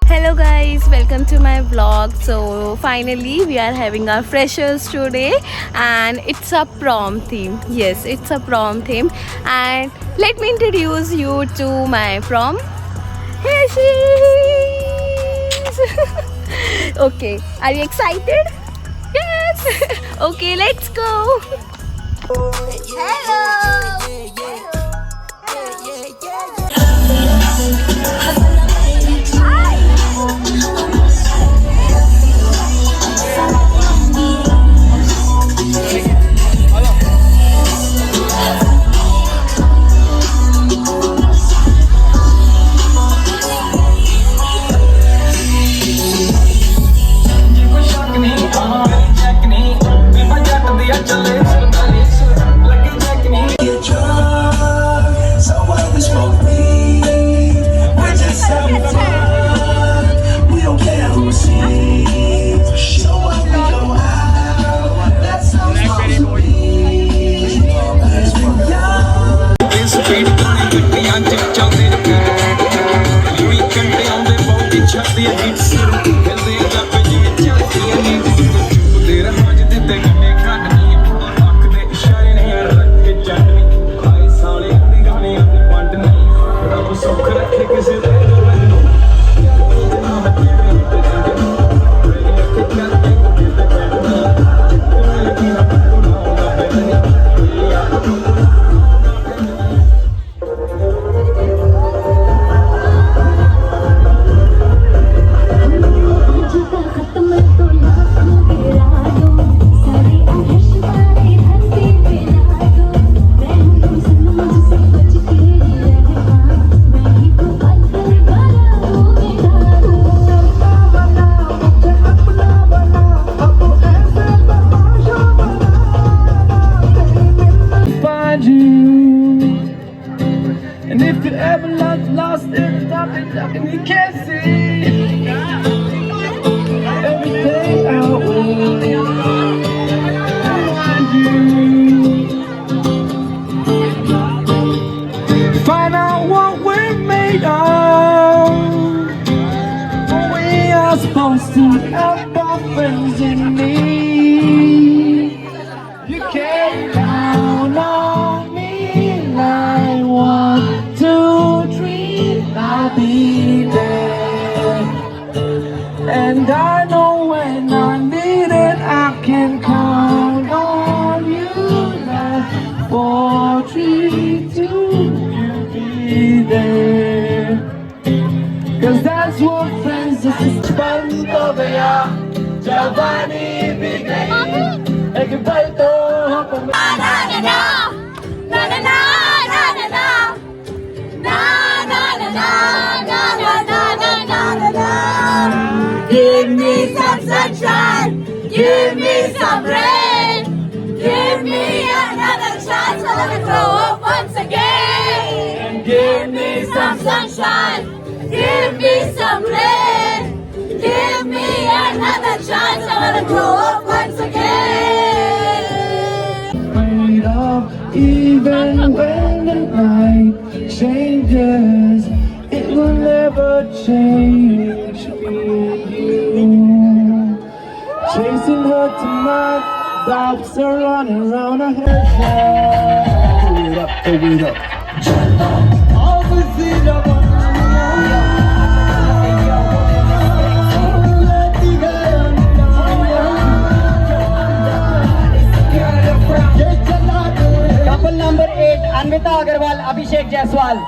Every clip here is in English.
Hello guys, welcome to my vlog. So finally we are having our freshers today and it's a prom theme. Yes, it's a prom theme, and let me introduce you to my prom. Here she is. Okay, are you excited? Yes. Okay, let's go. Hello. And if you ever lost in the dark and you can't see everything I will find you. Find out what we're made of. We are supposed to help our friends in need. You can count on me like 1, 2, 3, I'll be there. And I know when I need it, I can count on you like 4, 3, 2, you'll be there. Cause that's what friends is. Spend over ya, Giovanni Big Ek pal to na na na na na na na na na na na na na. Give me some sunshine, give me some rain, give me another chance to let me grow up once again. Give me some sunshine, give me some rain, give me another chance to let me grow up once again. Even when the night changes, it will never change me and you. Chasing her tonight, doubts are running around her head. Throw it up. Opposite of couple number 8, Anvita Agarwal, Abhishek Jaiswal.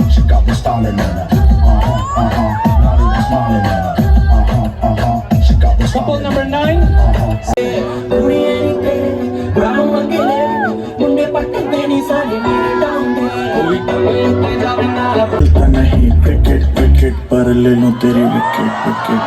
She got me stalling in her. Not even smiling in her. She got me couple number 9. नहीं cricket cricket पर ले लो तेरी wicket wicket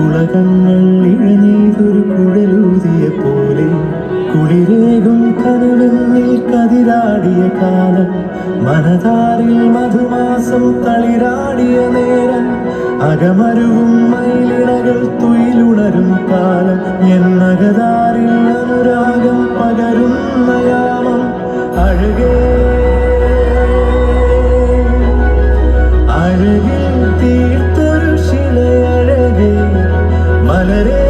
പുളകങ്ങൾ ഇഴനീതൊരു കുഴലൂതിയ പോലെ കുളിരേകും കനവെന്നിൽ കതിരാടിയ കാലം മനതാരിൽ മധുമാസം തളിരാടിയ നേരം അകമരുവും മയിലിണകൾ തുയിലുണരും കാലം എന്നകതാരിൽ അനുരാഗം പകരുന്ന യാമം അഴകേ അഴകിൽ തീർത്തൊരു ശിലയഴകേ മലരേ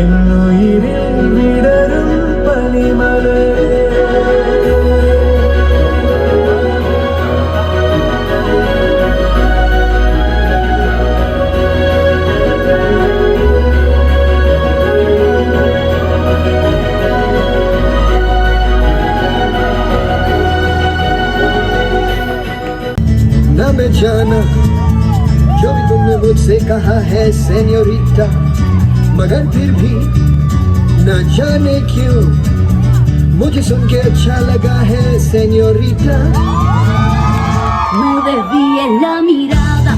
എന്നുയിരിൽ വിടരും പനിമലരേ न मैं जाना जो भी तुमने मुझसे कहा है सेन्योरिटा, मगर फिर भी न जाने क्यों मुझे सुन के अच्छा लगा है senorita. No desvíes la mirada,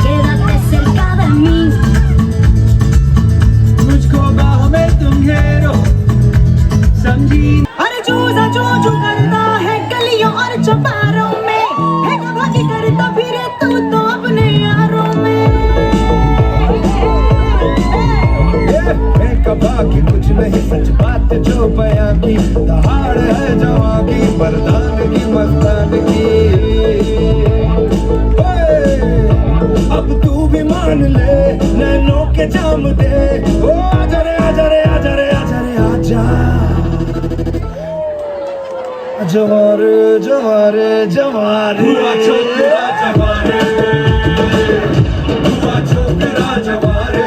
quédate cerca de mí. मुझको बाहों में तुम घेरो समझी. अरे चूजा जो करता है गलियों और चौपारों में है भागी करता फिरे तू तो अपने यारों में. कबा की कुछ नहीं सच बात जो बयां की दहाड़ है जवां की मर्दान की मस्तान की. अब तू भी मान ले नैनों के जाम दे. ओ आजा रे आजा रे आजा रे आजा रे आजा. जवारे जवारे जवारे हुआ छोकरा जवारे हुआ छोकरा जवारे.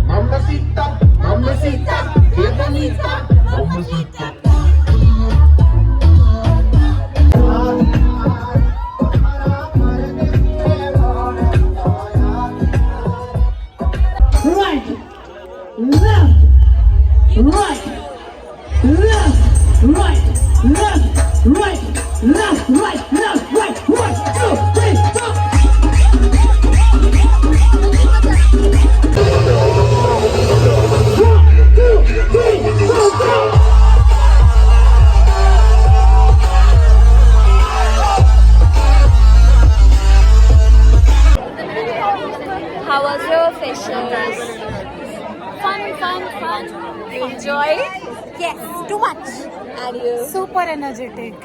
Mamacita, mamacita, qué bonita, mamacita. Right, left, right, left, right, left, right, left, right, left, right, 1, 2, 3, go. How was your freshers? Fun. You enjoyed? Yes, too much. And you? Super energetic.